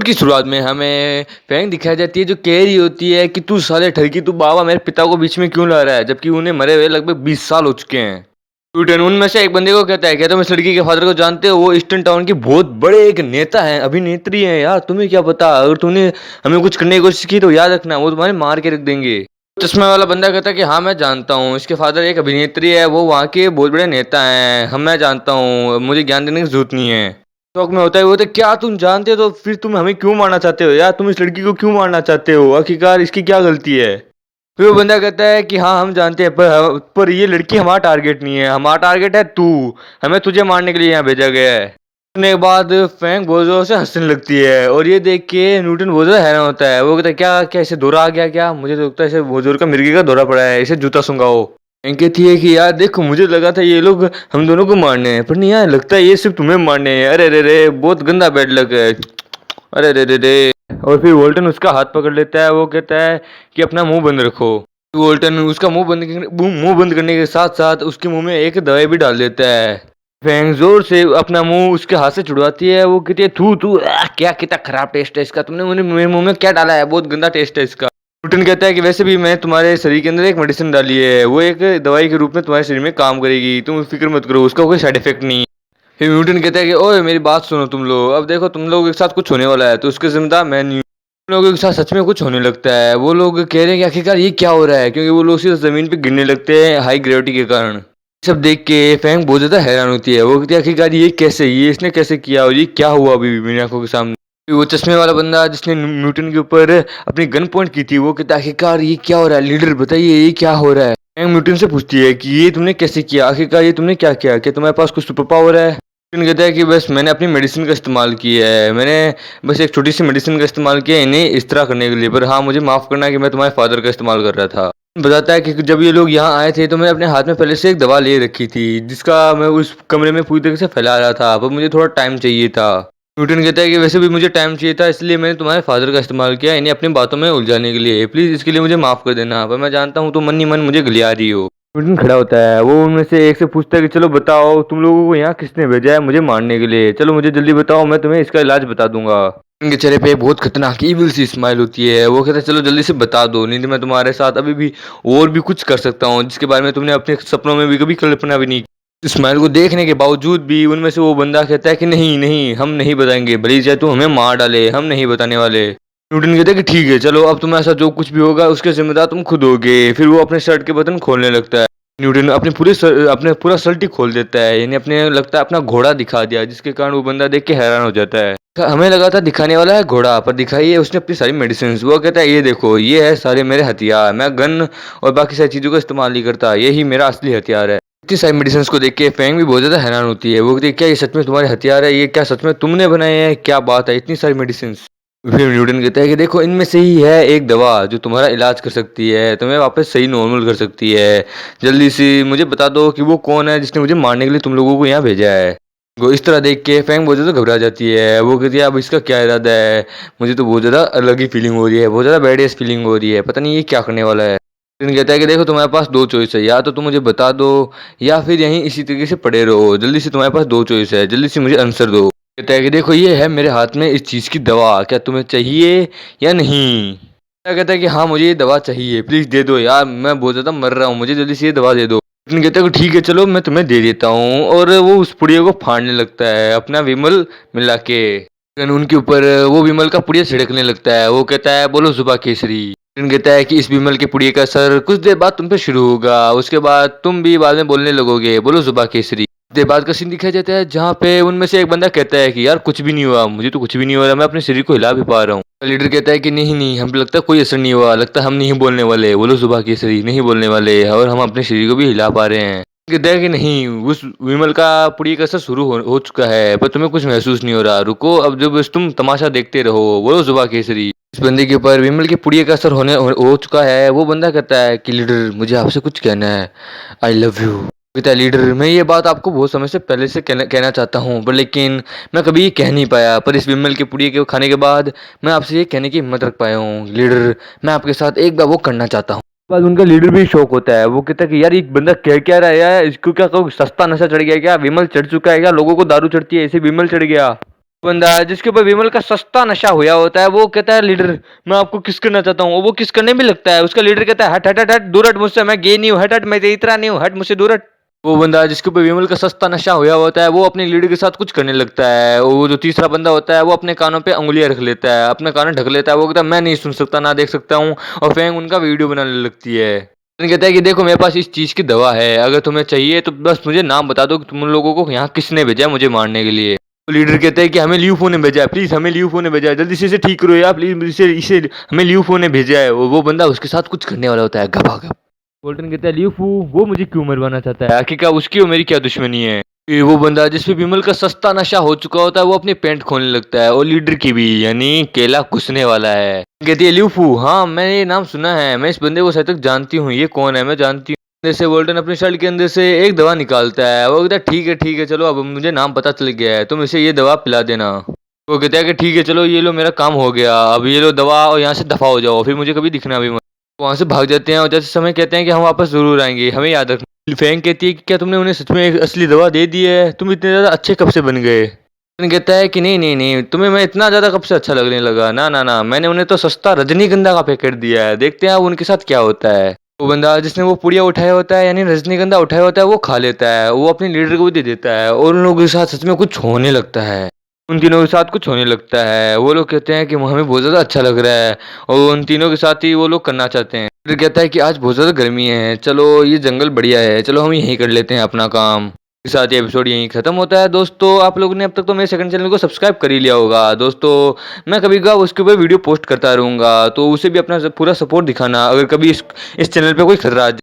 की शुरुआत में हमें फैंग दिखाई जाती है जो कह रही होती है कि तू साले ठगी, तू बाबा मेरे पिता को बीच में क्यों ला रहा है, जबकि उन्हें मरे हुए लगभग 20 साल हो चुके हैं। न्यूटन उनमें से एक बंदे को कहता है, क्या तुम इस लड़की के फादर को जानते हो? वो ईस्टर्न टाउन के बहुत बड़े एक नेता हैं, अभिनेत्री हैं। यार तुम्हें क्या पता, अगर तुमने हमें कुछ करने की कोशिश की तो याद रखना वो तुम्हारे मार के रख देंगे। चश्मे वाला बंदा कहता है कि हाँ मैं जानता हूँ, इसके फादर एक अभिनेत्री है, वो वहाँ के बहुत बड़े नेता हैं। हम मैं जानता हूँ, मुझे ज्ञान देने की जरूरत नहीं है। शौक में होता है वो तो, क्या तुम जानते हो तो फिर तुम हमें क्यों मारना चाहते हो? यार तुम इस लड़की को क्यों मारना चाहते हो? आखिरकार इसकी क्या गलती है? फिर वो बंदा कहता है कि हाँ हम जानते हैं, पर ये लड़की हमारा टारगेट नहीं है, हमारा टारगेट है तू। हमें तुझे मारने के लिए यहाँ भेजा गया है। सुनने के बाद फैंग बहुत जोर से हंसने लगती है और ये देख के न्यूटन बहुत ज्यादा हैरान होता है। वो कहता है क्या क्या इसे दौरा आ गया क्या? मुझे तो लगता है इसे बहुत जोर का मिर्गी का दौरा पड़ा है, इसे जूता सुंघाओ। फैंग कहती है कि यार देखो, मुझे लगा था ये लोग हम दोनों को मारने हैं, पर नहीं यार, लगता है ये सिर्फ तुम्हें मारने हैं। अरे रे रे, बहुत गंदा बैड लक है। अरे रे रे रे। और फिर वोल्टन उसका हाथ पकड़ लेता है। वो कहता है कि अपना मुंह बंद रखो। वोल्टन उसका मुंह बंद करने के साथ साथ उसके मुंह में एक दवाई भी डाल देता है। फैंग जोर से अपना मुंह उसके हाथ से छुड़वाती है। वो कहती है थू थू, क्या कितना खराब टेस्ट है इसका, तुमने मुझे मेरे मुंह में क्या डाला है, बहुत गंदा टेस्ट है इसका। न्यूटन कहता है कि वैसे भी मैं तुम्हारे शरीर के अंदर एक मेडिसिन डाली है, वो एक दवाई के रूप में तुम्हारे शरीर में काम करेगी, तुम फिक्र मत करो, उसका कोई साइड इफेक्ट नहीं है। फिर न्यूटन कहता है कि ओए मेरी बात सुनो तुम लोग, अब देखो तुम लोगों के साथ कुछ होने वाला है तो उसके जिम्मेदार मैं नहीं हूँ। तुम लोगों के साथ सच में कुछ होने लगता है। वो लोग कह रहे हैं कि आखिरकार ये क्या हो रहा है, क्योंकि वो लोग सीधे जमीन पे गिरने लगते हैं हाई ग्रेविटी के कारण। ये सब देख के फैंग बहुत ज्यादा हैरान होती है। वो कहती है आखिरकार ये कैसे, ये इसने कैसे किया और ये क्या हुआ अभी मेरी आंखों के सामने। फिर वो चश्मे वाला बंदा जिसने न्यूटन के ऊपर अपनी गन पॉइंट की थी, वो कहता है आखिरकार ये क्या हो रहा है, लीडर बताइए ये क्या हो रहा है। फैंग न्यूटन से पूछती है कि ये तुमने कैसे किया, आखिरकार ये तुमने क्या किया, क्या तुम्हारे पास कुछ सुपर पावर है? न्यूटन कहता है कि बस मैंने अपनी मेडिसिन का इस्तेमाल किया है, मैंने बस एक छोटी सी मेडिसिन का इस्तेमाल किया है इन्हें इस तरह करने के लिए, पर हाँ मुझे माफ़ करना कि मैं तुम्हारे फादर का इस्तेमाल कर रहा था। बताता है कि जब ये लोग यहाँ आए थे तो मैंने अपने हाथ में पहले से एक दवा ले रखी थी, जिसका मैं उस कमरे में पूरी तरीके से फैला रहा था, पर मुझे थोड़ा टाइम चाहिए था। न्यूटन कहता है कि वैसे भी मुझे टाइम चाहिए था, इसलिए मैंने तुम्हारे फादर का इस्तेमाल किया इन्हें अपनी बातों में उलझाने के लिए। प्लीज़ इसके लिए मुझे माफ़ कर देना, पर मैं जानता हूँ तुम मन ही मन मुझे गलिया रही हो। न्यूटन खड़ा होता है। वो उनमें से एक से पूछता है कि चलो बताओ तुम लोगों को यहाँ किसने भेजा है मुझे मारने के लिए, चलो मुझे जल्दी बताओ, मैं तुम्हें इसका इलाज बता दूंगा। उनके चेहरे पे बहुत खतरनाक इविल सी स्माइल होती है। वो कहता है चलो जल्दी से बता दो, नहीं तो मैं तुम्हारे साथ अभी भी और भी कुछ कर सकता हूँ जिसके बारे में तुमने अपने सपनों में भी कभी कल्पना भी नहीं की। स्माइल को देखने के बावजूद भी उनमें से वो बंदा कहता है कि नहीं नहीं, हम नहीं बताएंगे, भले ही चाहे तू हमें मार डाले, हम नहीं बताने वाले। न्यूटन कहता है कि ठीक है चलो, अब तुम्हारे साथ जो कुछ भी होगा उसके जिम्मेदार तुम खुद होगे। फिर वो अपने शर्ट के बटन खोलने लगता है। न्यूटन अपने पूरा शर्ट ही खोल देता है, यानी अपने लगता है अपना घोड़ा दिखा दिया, जिसके कारण वो बंदा देख के हैरान हो जाता है। हमें लगा था दिखाने वाला है घोड़ा, पर दिखाई है उसने अपनी सारी मेडिसिन। वो कहता है ये देखो ये है सारे मेरे हथियार, मैं गन और बाकी सारी चीज़ों का इस्तेमाल नहीं करता, यही मेरा असली हथियार है। इतनी सारी मेडिसिन को देख के फैंग भी बहुत ज़्यादा हैरान होती है। वो कहती है क्या ये सच में तुम्हारे हथियार है, ये क्या सच में तुमने बनाए हैं, क्या बात है इतनी सारी मेडिसिन? फिर न्यूटन कहता है कि देखो इनमें से ही है एक दवा जो तुम्हारा इलाज कर सकती है, तुम्हें वापस सही नॉर्मल कर सकती है। जल्दी से मुझे बता दो कि वो कौन है जिसने मुझे मारने के लिए तुम लोगों को यहाँ भेजा है। वो इस तरह देख के फैंग बहुत ज़्यादा घबरा जाती है। वो कहती है अब इसका क्या इरादा है, मुझे तो बहुत ज़्यादा अलग ही फीलिंग हो रही है, बहुत ज़्यादा बैडियस फीलिंग हो रही है, पता नहीं ये क्या करने वाला है। न्यूटन कहता है कि देखो तुम्हारे पास दो चॉइस है, या तो तुम मुझे बता दो या फिर यहीं इसी तरीके से पड़े रहो, जल्दी से तुम्हारे पास दो चॉइस है, जल्दी से मुझे आंसर दो। कहता है कि देखो ये है मेरे हाथ में इस चीज़ की दवा, क्या तुम्हें चाहिए या नहीं? कहता है कि हाँ मुझे ये दवा चाहिए, प्लीज़ दे दो यार, मैं बहुत ज़्यादा मर रहा हूँ, मुझे जल्दी से ये दवा दे दो। लेकिन कहता है कि ठीक है चलो मैं तुम्हें दे देता हूँ, और वो उस पुड़िया को फाड़ने लगता है अपना विमल मिला के। लेकिन उनके ऊपर वो विमल का पुड़िया छिड़कने लगता है। वो कहता है बोलो जुबा केसरी। लेकिन कहता है कि इस विमल के पुड़िये का असर कुछ देर बाद तुम पे शुरू होगा, उसके बाद तुम भी बाद में बोलने लगोगे बोलो जुबा केसरी। देर बाद का सीन दिखाई देता है जहाँ पे उनमें से एक बंदा कहता है कि यार कुछ भी नहीं हुआ, मुझे तो कुछ भी नहीं हो रहा, मैं अपने शरीर को हिला भी पा रहा हूँ। लीडर कहता है कि नहीं नहीं, हमें लगता है कोई असर नहीं हुआ, लगता है हम नहीं बोलने वाले, बोलो सुबह केसरी, नहीं बोलने वाले और हम अपने शरीर को भी हिला पा रहे हैं। कहता है कि नहीं, उस विमल का पुड़ी का असर शुरू हो चुका है, पर तुम्हें कुछ महसूस नहीं हो रहा, रुको अब जब बस तुम तमाशा देखते रहो, बोलो सुबह केसरी। इस बंदे के ऊपर विमल के पुड़िये का असर हो चुका है। वो बंदा कहता है कि लीडर मुझे आपसे कुछ कहना है, आई लव यू। कहता है लीडर मैं ये बात आपको बहुत समय से पहले से कहना चाहता हूँ, पर लेकिन मैं कभी ये कह नहीं पाया, पर इस विमल के पुड़िये के खाने के बाद मैं आपसे ये कहने की हिम्मत रख पाया हूँ। लीडर मैं आपके साथ एक बार वो करना चाहता हूँ। बाद उनका लीडर भी शौक होता है। वो कहता है कि यार ये बंदा कह क्या रहा है यार, इसको क्या कोई सस्ता नशा चढ़ गया क्या, विमल चढ़ चुका है क्या, लोगों को दारू चढ़ती है ऐसे विमल चढ़ गया। बंदा जिसके ऊपर विमल का सस्ता नशा हुआ होता है वो कहता है लीडर मैं आपको किस करना चाहता हूँ, और वो किस करने भी लगता है। उसका लीडर कहता है हट हट हट हट दूर हट मुझसे, मैं गे नहीं हूँ, हट हट मैं इतना नहीं हूँ, हट मुझसे दूर हट। वो बंदा जिसके ऊपर विमल का सस्ता नशा हुआ होता है वो अपने लीडर के साथ कुछ करने लगता है, और वो जो तीसरा बंदा होता है वो अपने कानों पे उंगलियां रख लेता है, अपने कान ढक लेता है, वो कहता है मैं नहीं सुन सकता ना देख सकता हूँ, और फेंग उनका वीडियो बनाने लगती है। कहता है कि देखो मेरे पास इस चीज की दवा है, अगर तुम्हें चाहिए तो बस मुझे नाम बता दो कि तुम लोगों को यहाँ किसने भेजा है मुझे मारने के लिए। तो लीडर कहते हैं कि हमें ल्यूफो ने भेजा है, प्लीज हमें ल्यूफो ने भेजा है, जल्दी से इसे ठीक करो यार प्लीज, इसे इसे हमें ल्यूफो ने भेजा है। वो बंदा उसके साथ कुछ करने वाला होता है गप। बोल्टन कहता है ल्यूफू वो मुझे क्यों मरवाना चाहता है, आखिर क्या उसकी और मेरी क्या दुश्मनी है। ये वो बंदा जिसपे विमल का सस्ता नशा हो चुका होता है वो अपनी पैंट खोलने लगता है, और लीडर की भी, यानी केला घुसने वाला है। कहती है ल्यूफू हाँ मैंने ये नाम सुना है, मैं इस बंदे को शायद तक जानती हूँ, ये कौन है मैं जानती हूँ। अंदर से वोल्टन अपनी शर्ट के अंदर से एक दवा निकालता है, वो कहता है ठीक है चलो अब मुझे नाम पता चल गया है, तुम इसे ये दवा पिला देना। वो कहता है कि ठीक है चलो ये लो मेरा काम हो गया, अब ये लो दवा और यहाँ से दफा हो जाओ, फिर मुझे कभी दिखना भी मत। वहां से भाग जाते हैं और जैसे समय कहते हैं कि हम वापस जरूर आएंगे, हमें याद रखना। फैंग कहती है कि क्या तुमने उन्हें सच में एक असली दवा दे दी है, तुम इतने ज्यादा अच्छे कब से बन गए। कहता है कि नहीं तुम्हें मैं इतना ज्यादा कब से अच्छा लगने लगा, ना मैंने उन्हें तो सस्ता रजनीगंधा का पैकेट दिया है, देखते हैं अब उनके साथ क्या होता है। वो बंदा जिसने वो पुड़िया उठाया होता है यानी रजनीगंधा उठाया होता है वो खा लेता है, वो अपने लीडर को भी दे देता है, और उन लोगों के साथ सच में कुछ होने लगता है। उन तीनों के साथ कुछ होने लगता है, वो लोग कहते हैं कि हमें बहुत ज्यादा अच्छा लग रहा है, और उन तीनों के साथ ही वो लोग करना चाहते हैं। फिर कहता है कि आज बहुत ज्यादा गर्मी है, चलो ये जंगल बढ़िया है, चलो हम यहीं कर लेते हैं अपना काम। के साथ ये एपिसोड यहीं खत्म होता है। दोस्तों आप लोगों ने अब तक तो मेरे सेकंड चैनल को सब्सक्राइब कर ही लिया होगा दोस्तों, मैं कभी का उसके ऊपर वीडियो पोस्ट करता रहूंगा, तो उसे भी अपना पूरा सपोर्ट दिखाना अगर कभी इस चैनल पे कोई खतरा आ जाए।